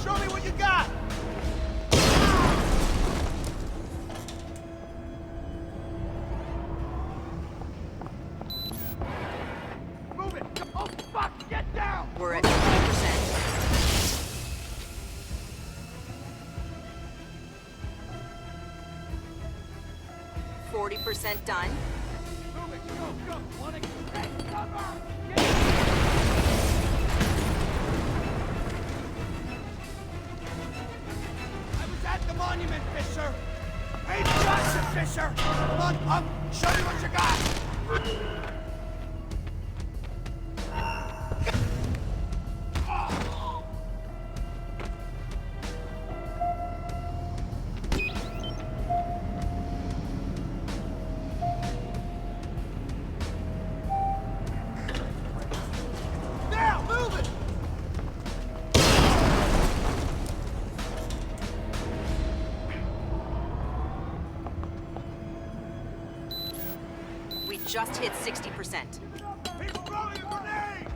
Show me what you got! Move it! Oh, fuck! Get down! We're at 20%. %40 done. Move it! Go, go! Wanna get cover! At the monument, Fisher! Hey, Johnson, Fisher! Come on, punk! Show me what you got! Now, move it! Just hit 60%. He's throwing a grenade!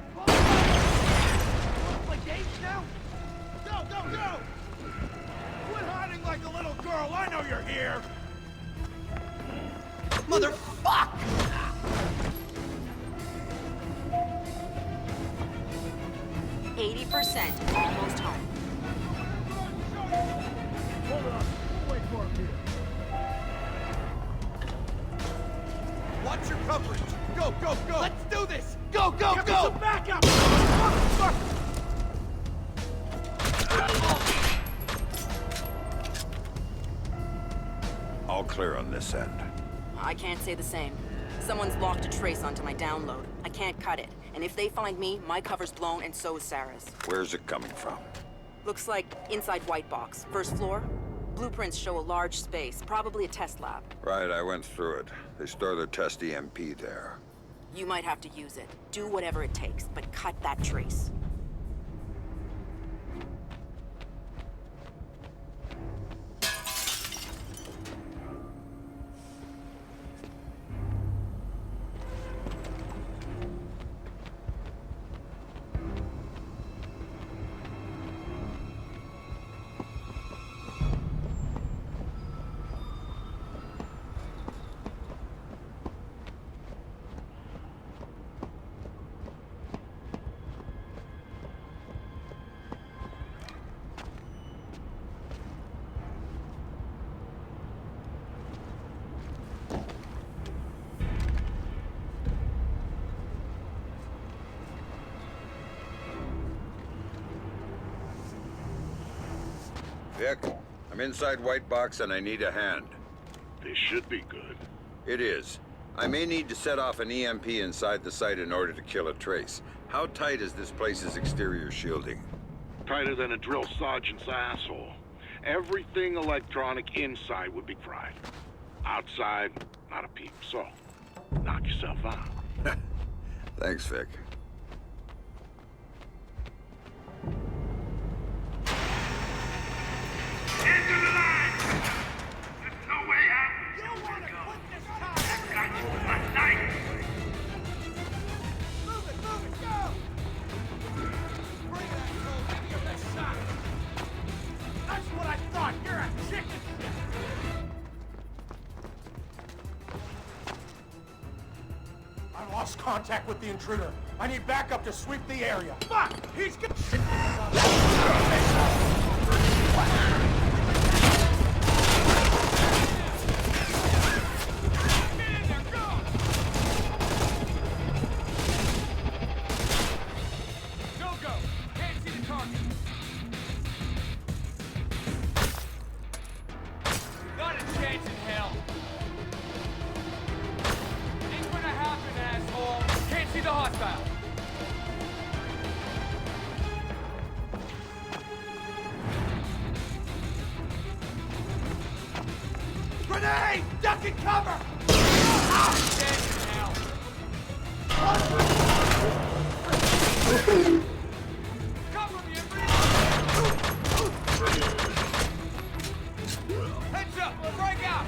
Like Dave now? Go, go, go! Quit hiding like a little girl. I know you're here. Motherfuck! %80, almost home. Hold on. Wait for him here. Watch your coverage. Go, go, go. Let's do this. Go, go, go. Give me some backup. All clear on this end. I can't say the same. Someone's locked a trace onto my download. I can't cut it. And if they find me, my cover's blown and so is Sarah's. Where's it coming from? Looks like inside White Box. First floor. Blueprints show a large space, probably a test lab. Right, I went through it. They store their test EMP there. You might have to use it. Do whatever it takes, but cut that trace. Vic, I'm inside White Box and I need a hand. This should be good. It is. I may need to set off an EMP inside the site in order to kill a trace. How tight is this place's exterior shielding? Tighter than a drill sergeant's asshole. Everything electronic inside would be fried. Outside, not a peep. So, knock yourself out. Thanks, Vic. Into the line! There's no way out! You wanna quit this time! I've got you with my knife! Move it, go! Bring that code, give me your best shot! That's what I thought! You're a chicken shit! I lost contact with the intruder. I need backup to sweep the area. Fuck! He's got shit! Grenade! Duck and cover! Ah! Dead in hell! Cover me, heads up! Break out!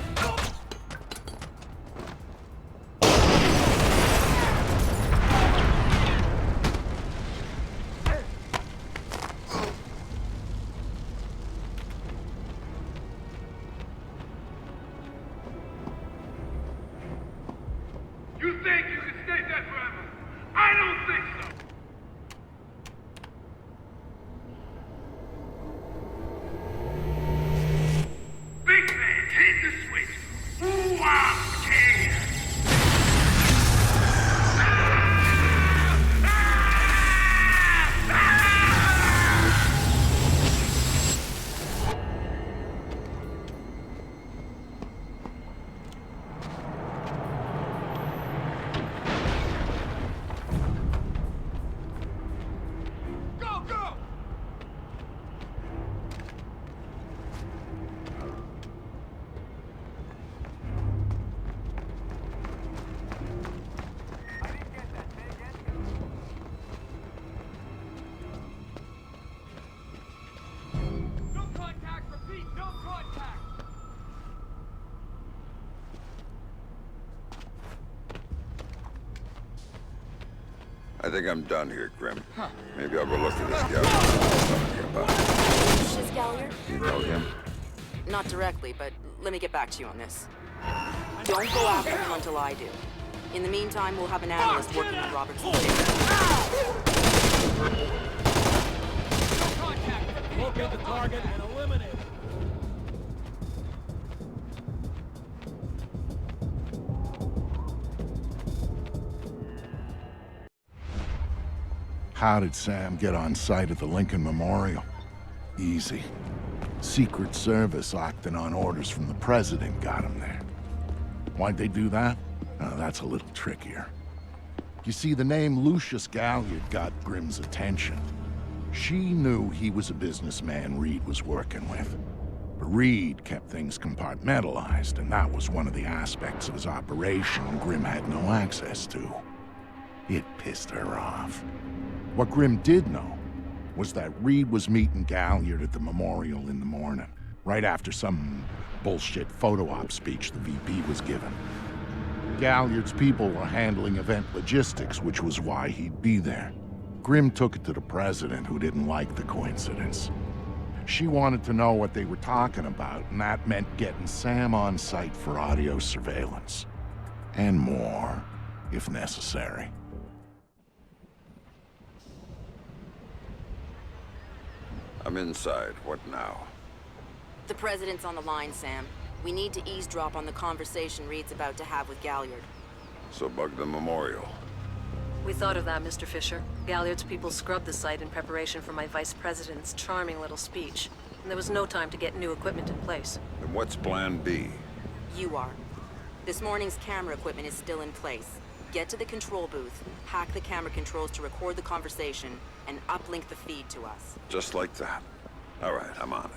You think you can stay there forever? I don't think so! Big man, hit the switch! Ooh, I'm scared! Go, go! No contact, repeat, no contact! I think I'm done here, Grim. Maybe I'll go look at this guy talking about. Is Galliard? You know him? Not directly, but let me get back to you on this. Don't go after him until I do. In the meantime, we'll have an analyst working on Robertson's data. No contact, repeat, Locate the target and eliminate it. How did Sam get on site at the Lincoln Memorial? Easy. Secret Service acting on orders from the President got him there. Why'd they do that? That's a little trickier. You see, the name Lucius Galliard got Grim's attention. She knew he was a businessman Reed was working with. But Reed kept things compartmentalized, and that was one of the aspects of his operation Grim had no access to. It pissed her off. What Grim did know was that Reed was meeting Galliard at the memorial in the morning, right after some bullshit photo op speech the VP was giving. Galliard's people were handling event logistics, which was why he'd be there. Grim took it to the President, who didn't like the coincidence. She wanted to know what they were talking about, and that meant getting Sam on site for audio surveillance. And more, if necessary. I'm inside. What now? The President's on the line, Sam. We need to eavesdrop on the conversation Reed's about to have with Galliard. So bug the memorial. We thought of that, Mr. Fisher. Galliard's people scrubbed the site in preparation for my Vice President's charming little speech. And there was no time to get new equipment in place. Then what's plan B? You are. This morning's camera equipment is still in place. Get to the control booth, hack the camera controls to record the conversation, and uplink the feed to us. Just like that. All right, I'm on it.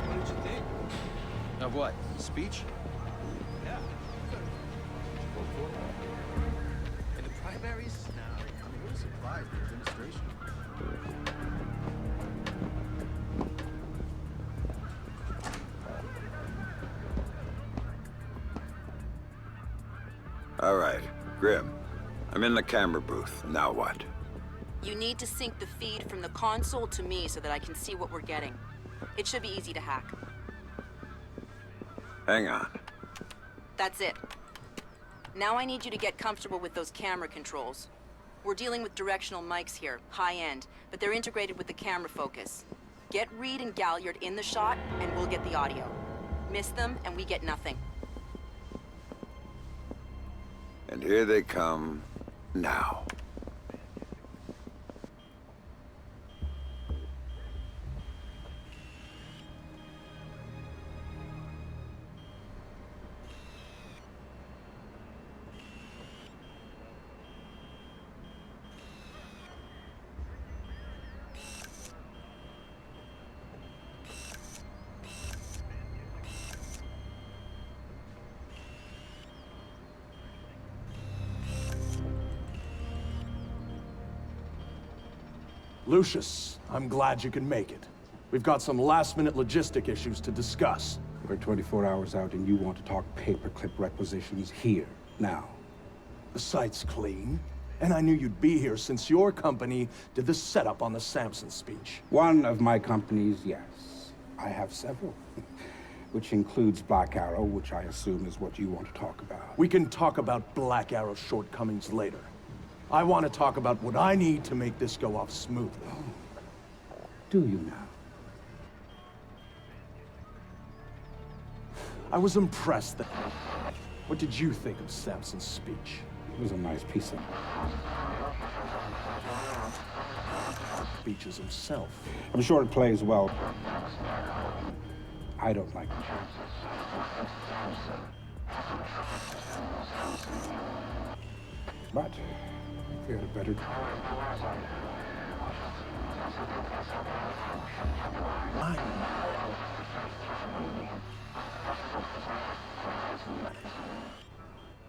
What did you think? Of what? Speech? Yeah. Vote for it. In the primaries? No. I mean, what a surprise, the administration. All right, Grim. I'm in the camera booth. Now what? You need to sync the feed from the console to me so that I can see what we're getting. It should be easy to hack. Hang on. That's it. Now I need you to get comfortable with those camera controls. We're dealing with directional mics here, high-end, but they're integrated with the camera focus. Get Reed and Galliard in the shot, and we'll get the audio. Miss them, and we get nothing. And here they come now. Lucius, I'm glad you can make it. We've got some last-minute logistic issues to discuss. We're 24 hours out and you want to talk paperclip requisitions here, now. The site's clean, and I knew you'd be here since your company did the setup on the Samson speech. One of my companies, yes. I have several. Which includes Black Arrow, which I assume is what you want to talk about. We can talk about Black Arrow's shortcomings later. I want to talk about what I need to make this go off smoothly. Do you now? I was impressed that... What did you think of Samson's speech? It was a nice piece of... Speeches himself. I'm sure it plays well. I don't like it. But we had a better...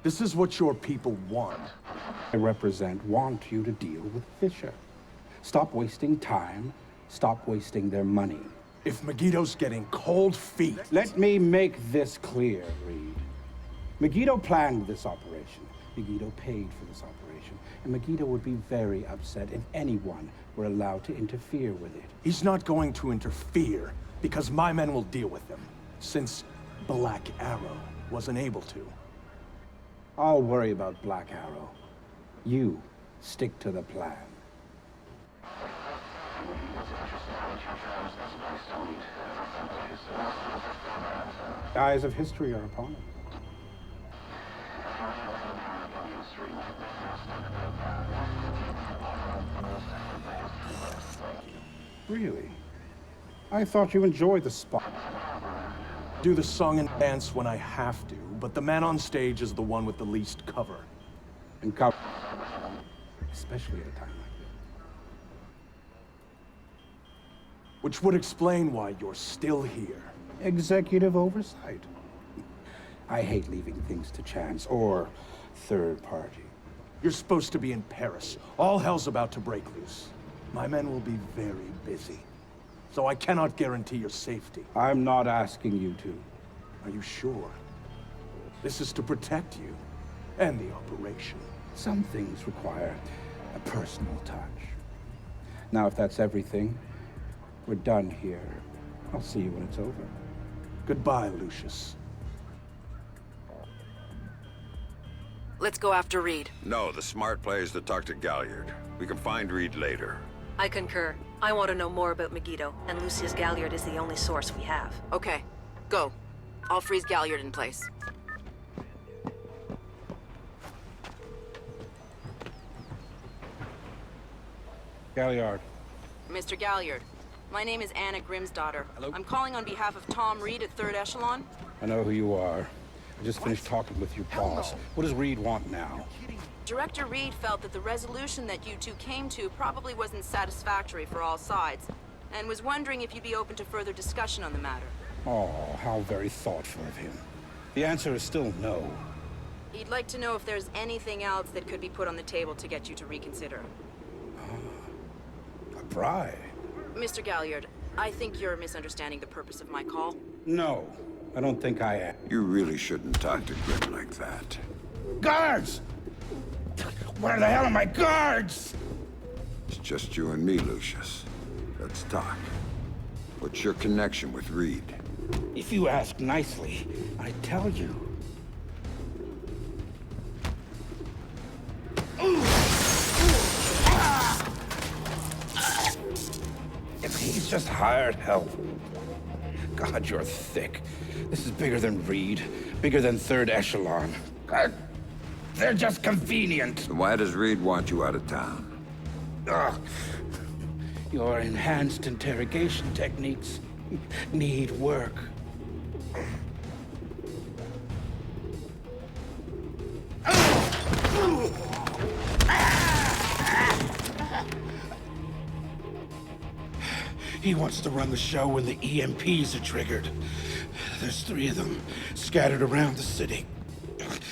This is what your people want. I want you to deal with Fisher. Stop wasting time. Stop wasting their money. If Megiddo's getting cold feet... Let me make this clear, Reed. Megiddo planned this operation. Megiddo paid for this operation. And Megiddo would be very upset if anyone were allowed to interfere with it. He's not going to interfere, because my men will deal with him, since Black Arrow wasn't able to. I'll worry about Black Arrow. You stick to the plan. The eyes of history are upon it. Really? I thought you enjoyed the spot. Do the song and dance when I have to, but the man on stage is the one with the least cover. And cover. Especially at a time like this. Which would explain why you're still here. Executive oversight. I hate leaving things to chance or third party. You're supposed to be in Paris. All hell's about to break loose. My men will be very busy. So I cannot guarantee your safety. I'm not asking you to. Are you sure? This is to protect you and the operation. Some things require a personal touch. Now, if that's everything, we're done here. I'll see you when it's over. Goodbye, Lucius. Let's go after Reed. No, the smart play is to talk to Galliard. We can find Reed later. I concur. I want to know more about Megiddo, and Lucius Galliard is the only source we have. Okay, go. I'll freeze Galliard in place. Galliard. Mr. Galliard, my name is Anna Grimsdottir. Hello? I'm calling on behalf of Tom Reed at 3rd Echelon. I know who you are. I just finished talking with your boss. What does Reed want now? Director Reed felt that the resolution that you two came to probably wasn't satisfactory for all sides, and was wondering if you'd be open to further discussion on the matter. Oh, how very thoughtful of him. The answer is still no. He'd like to know if there's anything else that could be put on the table to get you to reconsider. A bribe? Mr. Galliard, I think you're misunderstanding the purpose of my call. No, I don't think I am. You really shouldn't talk to Grim like that. Guards! Where the hell are my guards? It's just you and me, Lucius. Let's talk. What's your connection with Reed? If you ask nicely, I tell you. If he's just hired help. God, you're thick. This is bigger than Reed, bigger than 3rd Echelon. God, they're just convenient. And why does Reed want you out of town? Ugh. Your enhanced interrogation techniques need work. He wants to run the show when the EMPs are triggered. There's 3 of them scattered around the city.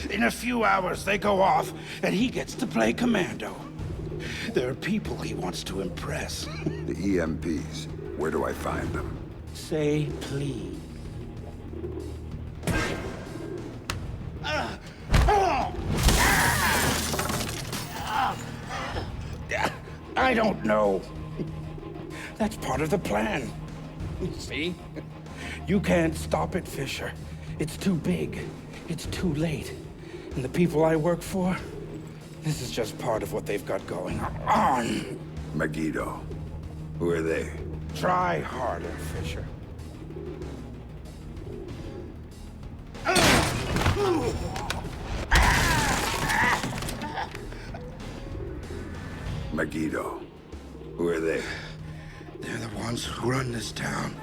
In a few hours, they go off, and he gets to play commando. There are people he wants to impress. The EMPs. Where do I find them? Say please. I don't know. That's part of the plan. See? You can't stop it, Fisher. It's too big. It's too late. And the people I work for, this is just part of what they've got going on. Megiddo. Who are they? Try harder, Fisher. Megiddo. Who are they? They're the ones who run this town.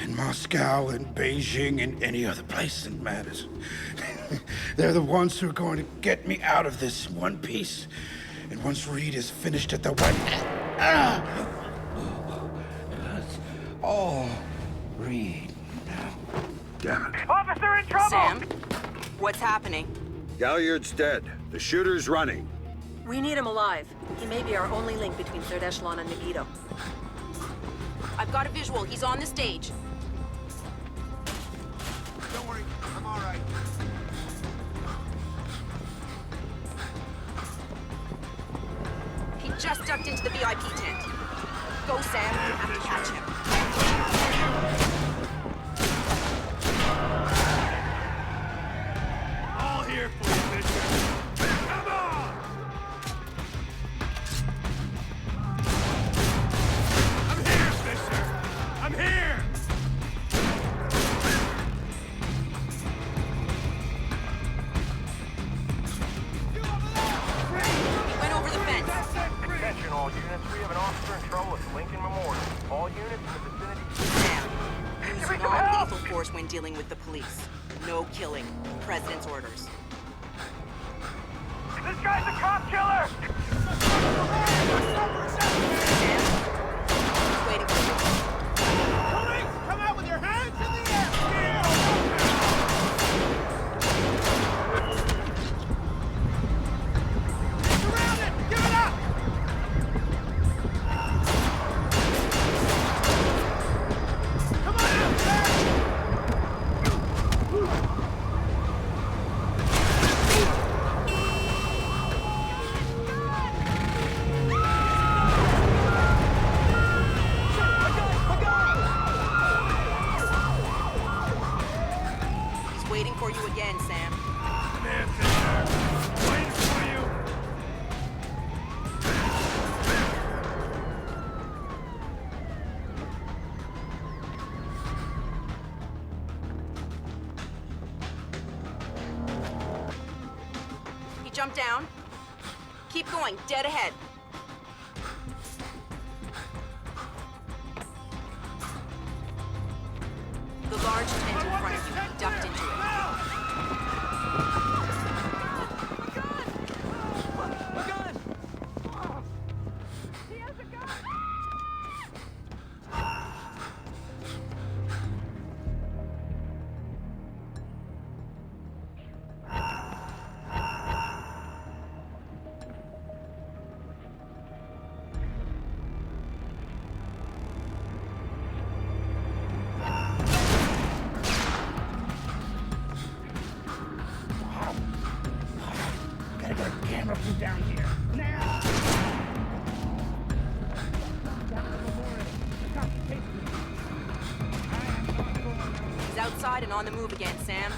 In Moscow and Beijing and any other place that matters. They're the ones who are going to get me out of this in one piece. And once Reed is finished at the That's all Reed now. Damn it. Officer in trouble! Sam, what's happening? Galliard's dead. The shooter's running. We need him alive. He may be our only link between Third Echelon and Megiddo. I've got a visual. He's on the stage. Don't worry, I'm all right. He just ducked into the VIP tent. Go, Sam. You have to catch him. All here for you, Fisher. Come on! I'm here, Fisher! I'm here! He went over the fence. Attention all units, we have an officer in trouble at the Lincoln Memorial. All units in the vicinity... Sam, use Give me some help! non-lethal force when dealing with the police. No killing. President's orders. This guy's a cop killer! Sam, he's waiting for you. Police, come out with your hands in the air! Surrounded! Give it up! Come on out, sir! He's waiting for you again, Sam. Come here, Fisher. Waiting for you. He jumped down. Keep going, dead ahead. The large tent in front of you. He ducked into it. Gotta get a camera from down here. Now! He's outside and on the move again, Sam.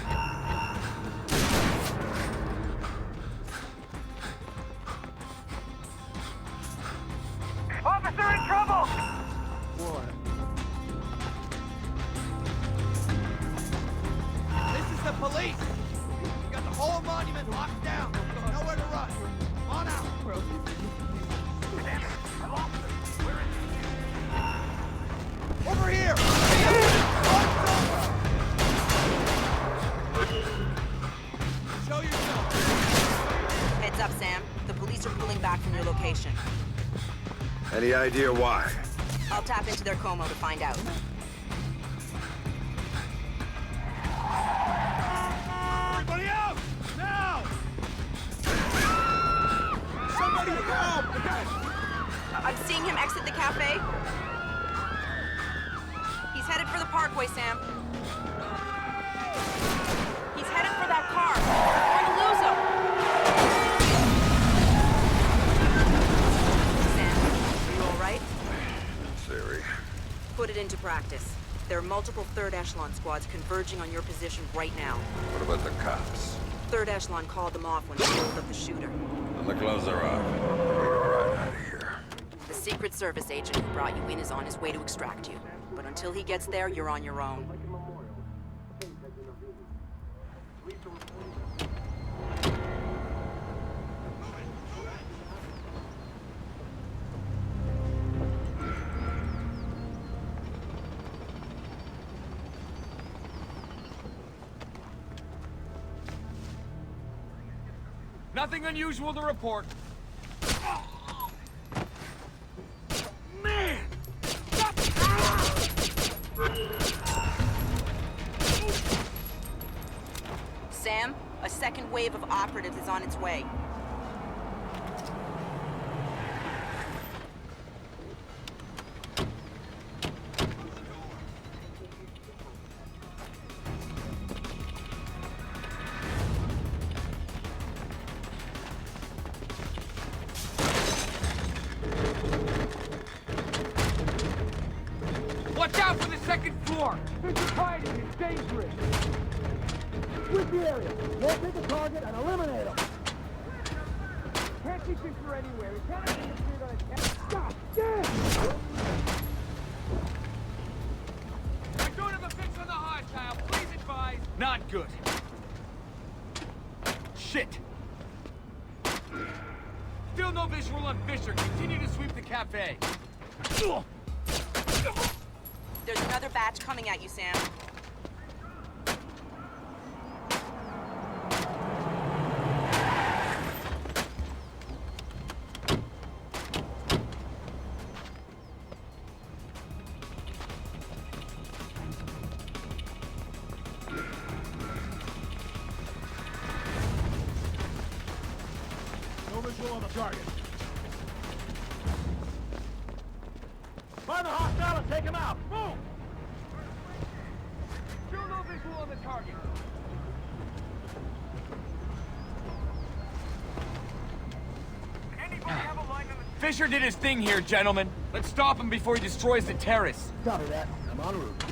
Officer in trouble! This is the police! We got the whole monument locked down. Nowhere to run. On out. Damn it, I lost him. Where is he? Over here! Show yourself. Heads up, Sam. The police are pulling back from your location. Any idea why? I'll tap into their Como to find out. Everybody out! Now! Somebody help! I'm seeing him exit the cafe. He's headed for the parkway, Sam. He's headed for that car. We're going to lose him. Sam, are you all right? Siri. Put it into practice. There are multiple third echelon squads converging on your position right now. What about the cops? Third echelon called them off when they rolled up the shooter. And the gloves are off. We're right out of here. The Secret Service agent who brought you in is on his way to extract you. But until he gets there, you're on your own. Nothing unusual to report. Sam, a second wave of operatives is on its way. Watch out for the second floor! This is hiding, it's dangerous! Sweep the area, locate the target and eliminate him! Can't see Fisher anywhere, he cannot interfere on his head. Stop! Damn! I don't have a fix on the hostile, please advise! Not good. Shit! Still no visual on Fisher, continue to sweep the cafe. There's another batch coming at you, Sam. No visual on the target. Find the hostile and take him out! Move! Still no visual on the target. Anybody have a line on the... Fisher did his thing here, gentlemen. Let's stop him before he destroys the terrace. Copy that. I'm en route.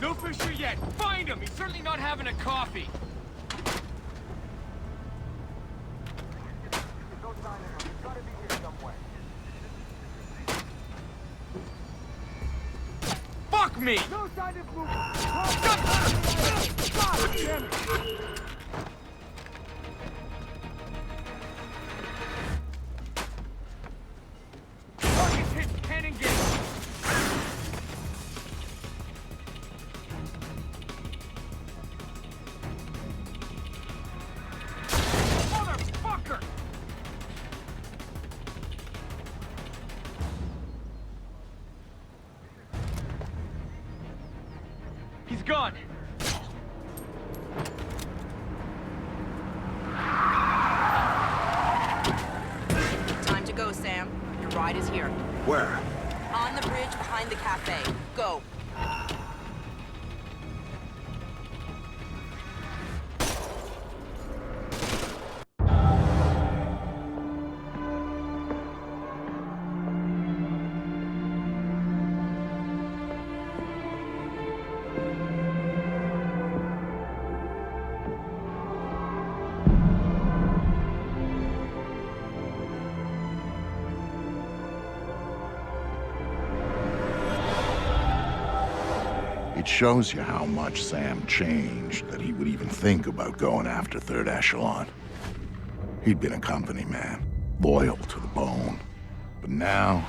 No Fisher yet. Find him. He's certainly not having a coffee. No sign of him. He's gotta be here somewhere. Fuck me! No sign of movement. God damn it! Target's hit 10 engaged. Motherfucker! He's gone. Time to go, Sam. Your ride is here. Where? On the bridge behind the cafe. Go. It shows you how much Sam changed that he would even think about going after Third Echelon. He'd been a company man, loyal to the bone. But now,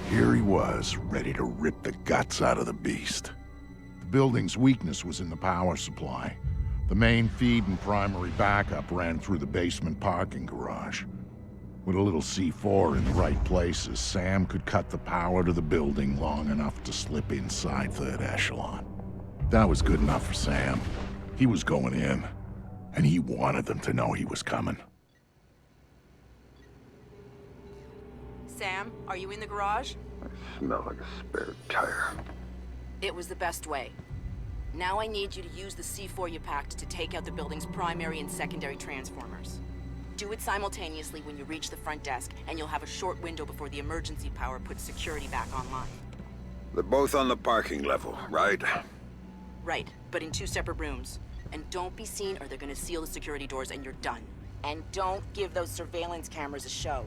here he was, ready to rip the guts out of the beast. The building's weakness was in the power supply. The main feed and primary backup ran through the basement parking garage. With a little C4 in the right places, Sam could cut the power to the building long enough to slip inside Third Echelon. That was good enough for Sam. He was going in, and he wanted them to know he was coming. Sam, are you in the garage? I smell like a spare tire. It was the best way. Now I need you to use the C4 you packed to take out the building's primary and secondary transformers. Do it simultaneously when you reach the front desk, and you'll have a short window before the emergency power puts security back online. They're both on the parking level, right? Right, but in 2 separate rooms. And don't be seen or they're gonna seal the security doors and you're done. And don't give those surveillance cameras a show.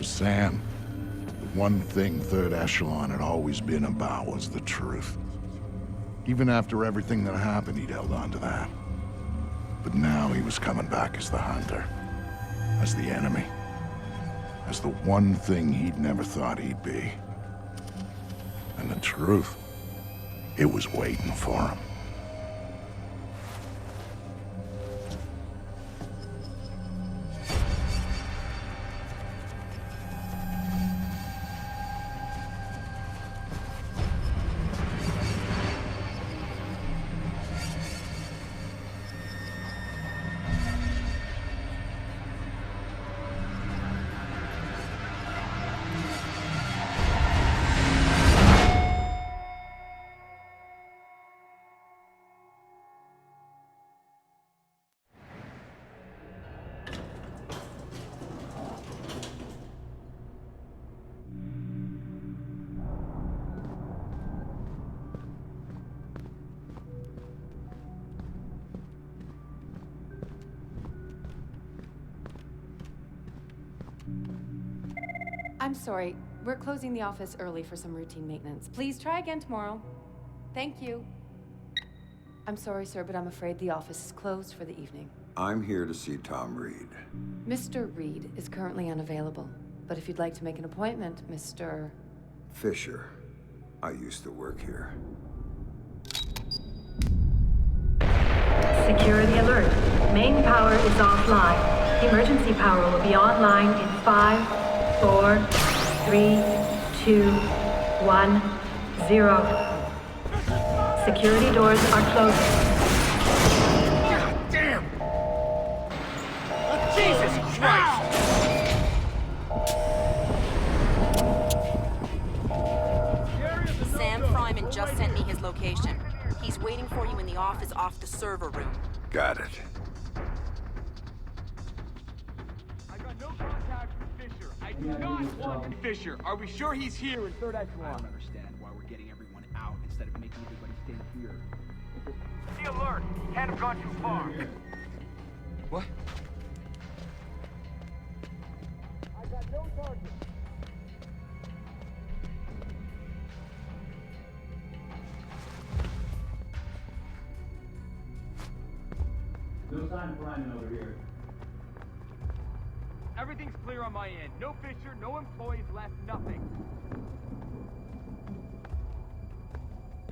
Sam, the one thing Third Echelon had always been about was the truth. Even after everything that happened, he'd held on to that. But now he was coming back as the hunter, as the enemy, as the one thing he'd never thought he'd be. And the truth, It was waiting for him. I'm sorry. We're closing the office early for some routine maintenance. Please try again tomorrow. Thank you. I'm sorry, sir, but I'm afraid the office is closed for the evening. I'm here to see Tom Reed. Mr. Reed is currently unavailable. But if you'd like to make an appointment, Mr. Fisher. I used to work here. Security alert. Main power is offline. Emergency power will be online in 5, 4, 3, 2, 1, 0. Security doors are closing. God damn! Jesus Christ! Sam Fryman just sent me his location. He's waiting for you in the office off the server room. Got it. I got no contact with Fisher. I do not want Fisher. Are we sure he's here in third echelon? I don't understand why we're getting everyone out instead of making everybody stand here. Be alert. He can't have gone too far. What? I got no target. No sign of Fryman over here. Everything's clear on my end. No Fisher, no employees left, nothing.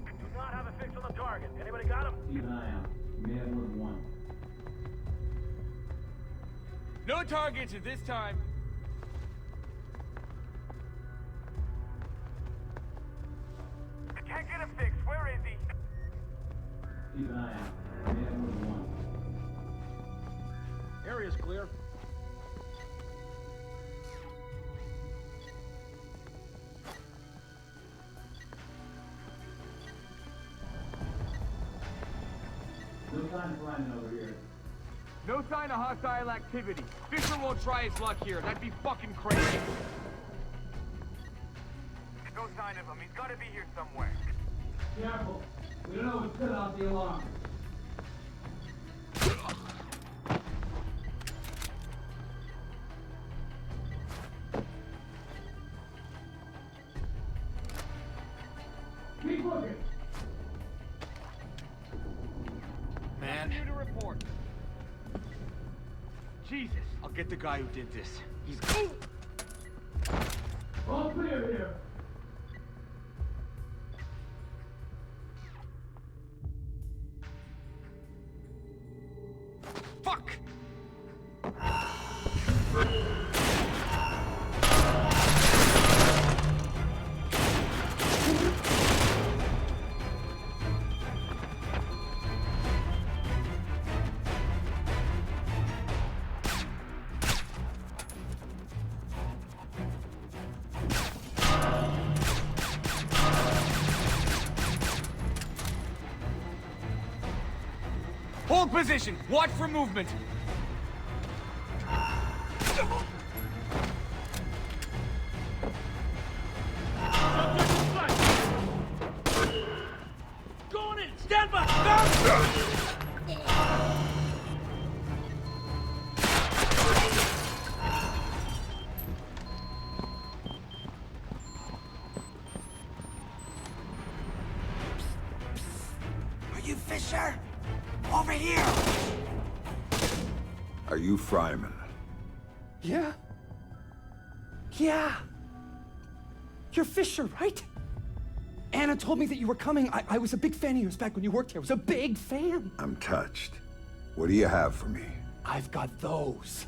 Do not have a fix on the target. Anybody got him? Keep an eye out. We may have more than one. No targets at this time. I can't get a fix. Where is he? Keep an eye out. We may have more than one. Area's clear. No sign of Fryman over here. No sign of hostile activity. Fisher won't try his luck here. That'd be fucking crazy. No sign of him. He's gotta be here somewhere. Careful. We don't know what's cut off the alarm. Keep looking. Man. Here to report. Jesus. I'll get the guy who did this. He's... All clear here. Fuck! Hold position. Watch for movement. Going in. Stand by. Are you Fisher? Over here! Are you Fryman? Yeah? Yeah. You're Fisher, right? And Santa told me that you were coming. I was a big fan of yours back when you worked here. I was a big fan. I'm touched. What do you have for me? I've got those.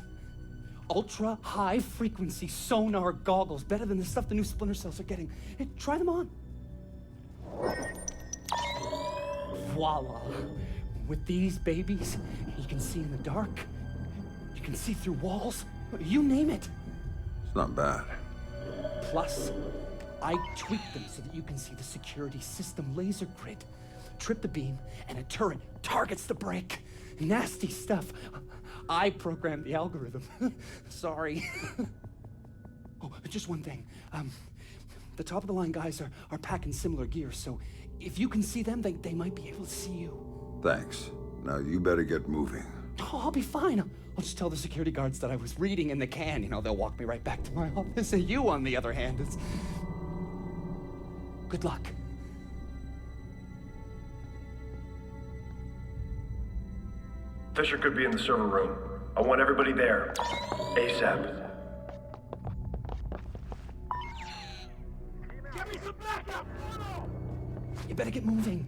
Ultra high frequency sonar goggles. Better than the stuff the new Splinter cells are getting. Hey, try them on. Voila. With these babies, you can see in the dark. You can see through walls. You name it. It's not bad. Plus, I tweaked them so that you can see the security system laser grid. Trip the beam, and a turret targets the break. Nasty stuff. I programmed the algorithm. Sorry. Oh, just one thing. The top-of-the-line guys are packing similar gear, so if you can see them, they might be able to see you. Thanks. Now you better get moving. Oh, I'll be fine. I'll just tell the security guards that I was reading in the can. You know, they'll walk me right back to my office. And you, on the other hand, is... Good luck. Fisher could be in the server room. I want everybody there. ASAP. You better get moving.